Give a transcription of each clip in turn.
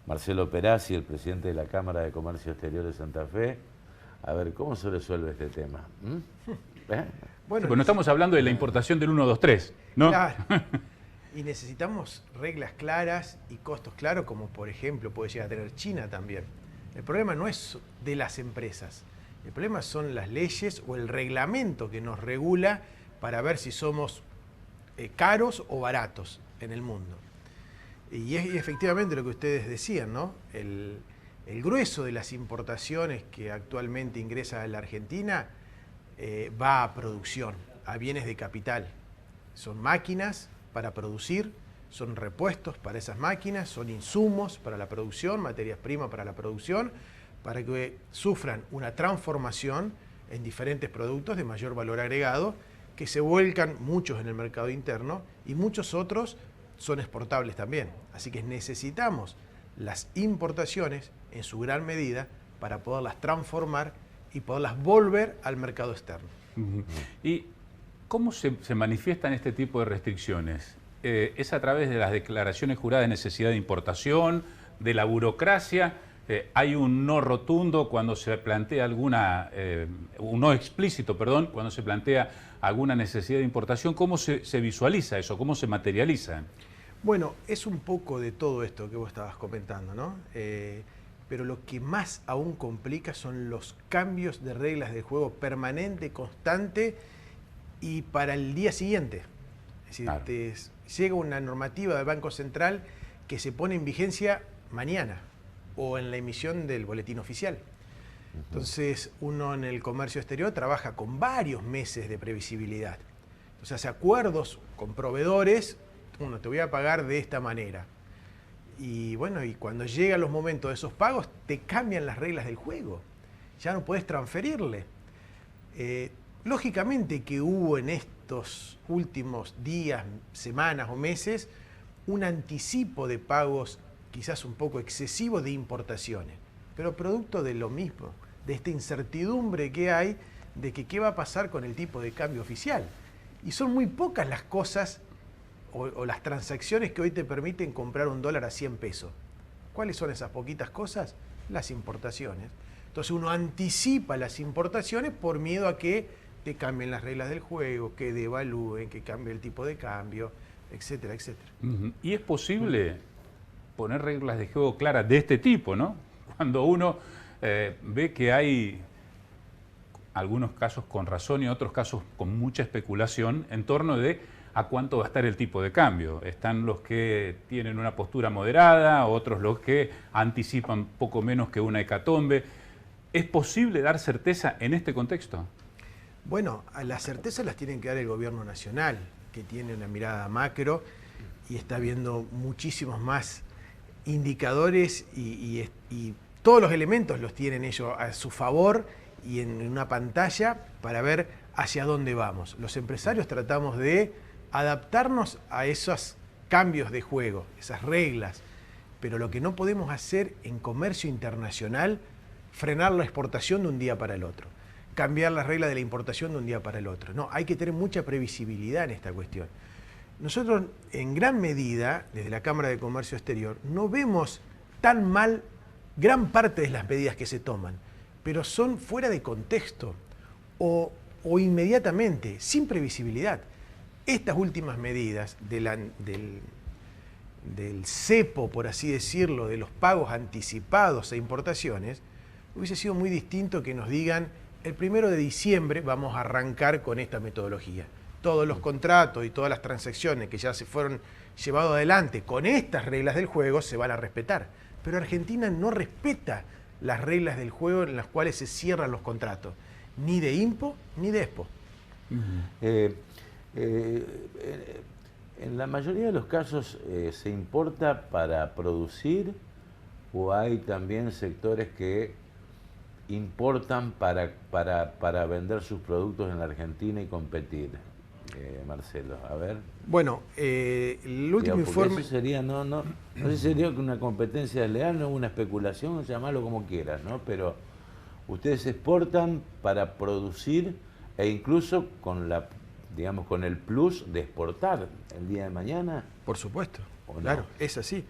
Marcelo Perazzi, el presidente de la Cámara de Comercio Exterior de Santa Fe. A ver, ¿cómo se resuelve este tema? ¿Eh? Bueno, Bueno, estamos hablando de la importación del 1, 2, 3, ¿no? claro. Y necesitamos reglas claras y costos claros, como por ejemplo puede llegar a tener China también. El problema no es de las empresas, el problema son las leyes o el reglamento que nos regula para ver si somos caros o baratos en el mundo. Y es efectivamente lo que ustedes decían, ¿no? El grueso de las importaciones que actualmente ingresa a la Argentina va a producción, a bienes de capital. Son máquinas para producir, son repuestos para esas máquinas, son insumos para la producción, materias primas para la producción, para que sufran una transformación en diferentes productos de mayor valor agregado, que se vuelcan muchos en el mercado interno y muchos otros son exportables también. Así que necesitamos las importaciones en su gran medida para poderlas transformar y poderlas volver al mercado externo. ¿Y cómo se manifiestan este tipo de restricciones? ¿Es a través de las declaraciones juradas de necesidad de importación, de la burocracia? ¿Hay un no rotundo cuando se plantea un no explícito, perdón, cuando se plantea alguna necesidad de importación? ¿Cómo se visualiza eso? ¿Cómo se materializa? Bueno, es un poco de todo esto que vos estabas comentando, ¿no? Pero lo que más aún complica son los cambios de reglas de juego permanente, constante y para el día siguiente. Es decir, Claro. llega una normativa del Banco Central que se pone en vigencia mañana o en la emisión del boletín oficial. Entonces, uno en el comercio exterior trabaja con varios meses de previsibilidad. Entonces, hace acuerdos con proveedores, uno te voy a pagar de esta manera. Y bueno, y cuando llegan los momentos de esos pagos, te cambian las reglas del juego. Ya no podés transferirle. Lógicamente que hubo en estos últimos días, semanas o meses, un anticipo de pagos quizás un poco excesivo de importaciones, pero producto de lo mismo, de esta incertidumbre que hay de que qué va a pasar con el tipo de cambio oficial. Y son muy pocas las cosas o las transacciones que hoy te permiten comprar un dólar a 100 pesos. ¿Cuáles son esas poquitas cosas? Las importaciones. Entonces uno anticipa las importaciones por miedo a que te cambien las reglas del juego, que devalúen, que cambie el tipo de cambio, etcétera, etcétera. ¿Y es posible poner reglas de juego claras de este tipo, ¿no? Cuando uno ve que hay algunos casos con razón y otros casos con mucha especulación en torno de a cuánto va a estar el tipo de cambio. Están los que tienen una postura moderada, otros los que anticipan poco menos que una hecatombe. ¿Es posible dar certeza en este contexto? Bueno, a las certezas las tienen que dar el gobierno nacional, que tiene una mirada macro y está viendo muchísimos más indicadores y todos los elementos los tienen ellos a su favor y en una pantalla para ver hacia dónde vamos. Los empresarios tratamos de adaptarnos a esos cambios de juego, esas reglas, pero lo que no podemos hacer en comercio internacional, frenar la exportación de un día para el otro, cambiar las reglas de la importación de un día para el otro. No, hay que tener mucha previsibilidad en esta cuestión. Nosotros, en gran medida, desde la Cámara de Comercio Exterior, no vemos tan mal gran parte de las medidas que se toman, pero son fuera de contexto o inmediatamente, sin previsibilidad. Estas últimas medidas del cepo, por así decirlo, de los pagos anticipados e importaciones, hubiese sido muy distinto que nos digan el 1 de diciembre vamos a arrancar con esta metodología. Todos los contratos y todas las transacciones que ya se fueron llevados adelante con estas reglas del juego se van a respetar. Pero Argentina no respeta las reglas del juego en las cuales se cierran los contratos, ni de IMPO ni de EXPO. En la mayoría de los casos se importa para producir o hay también sectores que importan para vender sus productos en la Argentina y competir. Marcelo, a ver. Bueno, el último informe... Eso sería, no sé si sería una competencia desleal, no una especulación, llamarlo como quieras, ¿no? Pero ustedes exportan para producir e incluso con digamos, con el plus de exportar el día de mañana. Por supuesto, ¿O no? claro, es así.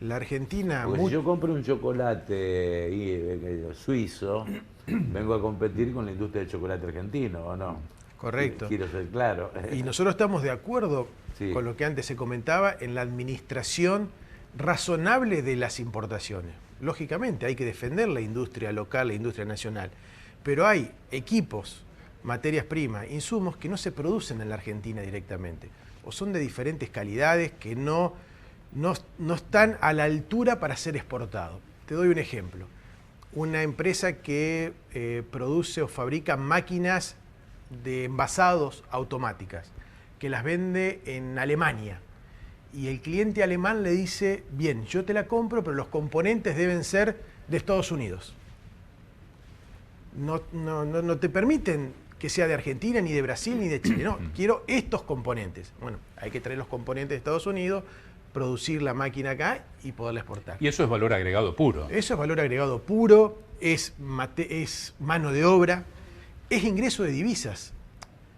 La Argentina... Porque si yo compro un chocolate suizo, vengo a competir con la industria del chocolate argentino, ¿o no? Correcto. Quiero ser claro. Y nosotros estamos de acuerdo Sí. con lo que antes se comentaba en la administración razonable de las importaciones. Lógicamente hay que defender la industria local, la industria nacional, pero hay equipos, materias primas, insumos que no se producen en la Argentina directamente, o son de diferentes calidades que no están a la altura para ser exportados. Te doy un ejemplo. Una empresa que produce o fabrica máquinas de envasados automáticas, que las vende en Alemania. Y el cliente alemán le dice, bien, yo te la compro, pero los componentes deben ser de Estados Unidos. No te permiten que sea de Argentina, ni de Brasil, ni de Chile. No, quiero estos componentes. Bueno, hay que traer los componentes de Estados Unidos, producir la máquina acá y poderla exportar. Y eso es valor agregado puro. Eso es valor agregado puro, es mano de obra, es ingreso de divisas.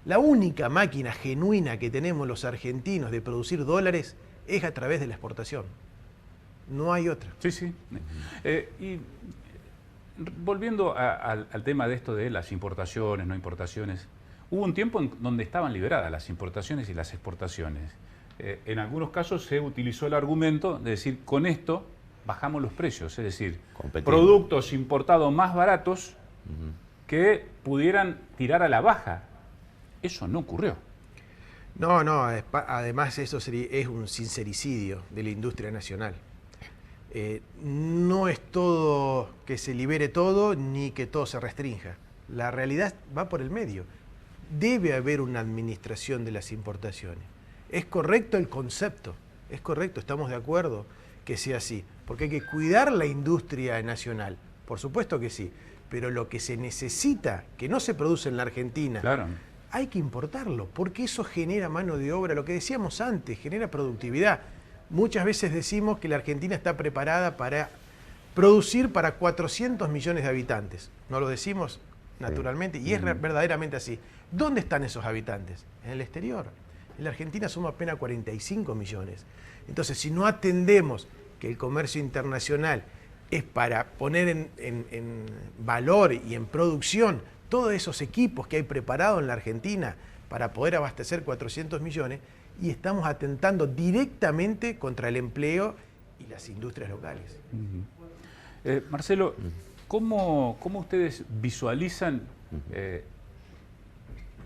La única máquina genuina que tenemos los argentinos de producir dólares es a través de la exportación. No hay otra. Sí, sí. Y volviendo al tema de esto de las importaciones, no importaciones, hubo un tiempo en donde estaban liberadas las importaciones y las exportaciones. En algunos casos se utilizó el argumento de decir, con esto bajamos los precios, es decir, productos importados más baratos que pudieran tirar a la baja. Eso no ocurrió. No, además eso es un sincericidio de la industria nacional. No es todo que se libere todo ni que todo se restrinja. La realidad va por el medio. Debe haber una administración de las importaciones. Es correcto el concepto, es correcto, estamos de acuerdo que sea así, porque hay que cuidar la industria nacional, por supuesto que sí, pero lo que se necesita, que no se produce en la Argentina, claro, hay que importarlo, porque eso genera mano de obra, lo que decíamos antes, genera productividad. Muchas veces decimos que la Argentina está preparada para producir para 400 millones de habitantes. No lo decimos naturalmente, y es verdaderamente así. ¿Dónde están esos habitantes? En el exterior. En la Argentina somos apenas 45 millones. Entonces, si no atendemos que el comercio internacional es para poner en valor y en producción todos esos equipos que hay preparados en la Argentina para poder abastecer 400 millones, y estamos atentando directamente contra el empleo y las industrias locales. Marcelo, ¿cómo ustedes visualizan,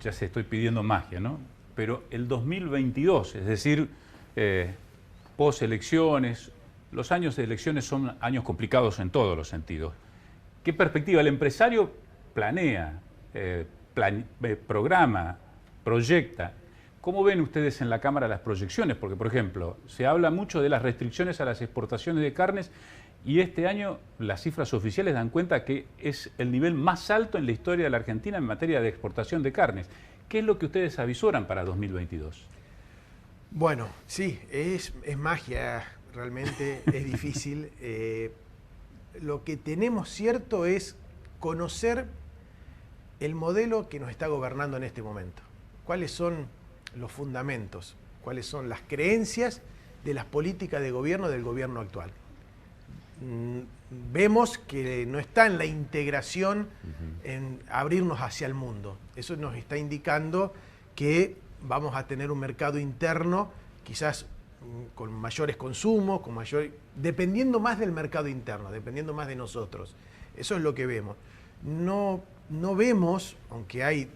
ya sé, estoy pidiendo magia, ¿no? Pero el 2022, es decir, post-elecciones, los años de elecciones son años complicados en todos los sentidos. ¿Qué perspectiva? El empresario planea, programa, proyecta. ¿Cómo ven ustedes en la Cámara las proyecciones? Porque, por ejemplo, se habla mucho de las restricciones a las exportaciones de carnes y este año las cifras oficiales dan cuenta que es el nivel más alto en la historia de la Argentina en materia de exportación de carnes. ¿Qué es lo que ustedes avisoran para 2022? Bueno, sí, es magia, realmente es difícil. Lo que tenemos cierto es conocer el modelo que nos está gobernando en este momento. ¿Cuáles son los fundamentos? ¿Cuáles son las creencias de las políticas de gobierno del gobierno actual? Vemos que no está en la integración, en abrirnos hacia el mundo. Eso nos está indicando que vamos a tener un mercado interno, quizás con mayores consumos, dependiendo más del mercado interno, dependiendo más de nosotros. Eso es lo que vemos. No vemos, aunque hay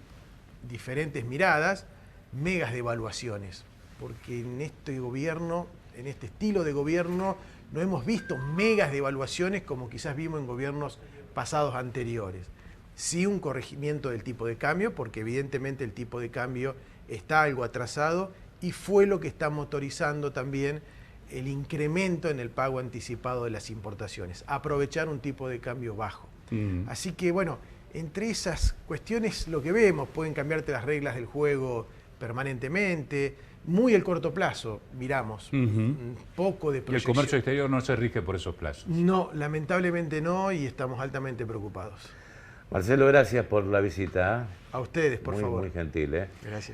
diferentes miradas, megas devaluaciones, porque en este gobierno, en este estilo de gobierno, no hemos visto megas devaluaciones como quizás vimos en gobiernos pasados anteriores. Sí, un corregimiento del tipo de cambio, porque evidentemente el tipo de cambio está algo atrasado y fue lo que está motorizando también el incremento en el pago anticipado de las importaciones, aprovechar un tipo de cambio bajo. Así que bueno, entre esas cuestiones lo que vemos, pueden cambiarte las reglas del juego permanentemente, muy al corto plazo, miramos, un poco de proyección. ¿Y el comercio exterior no se rige por esos plazos? No, lamentablemente no, y estamos altamente preocupados. Marcelo, gracias por la visita. A ustedes, por favor. Muy gentil, ¿eh? Gracias.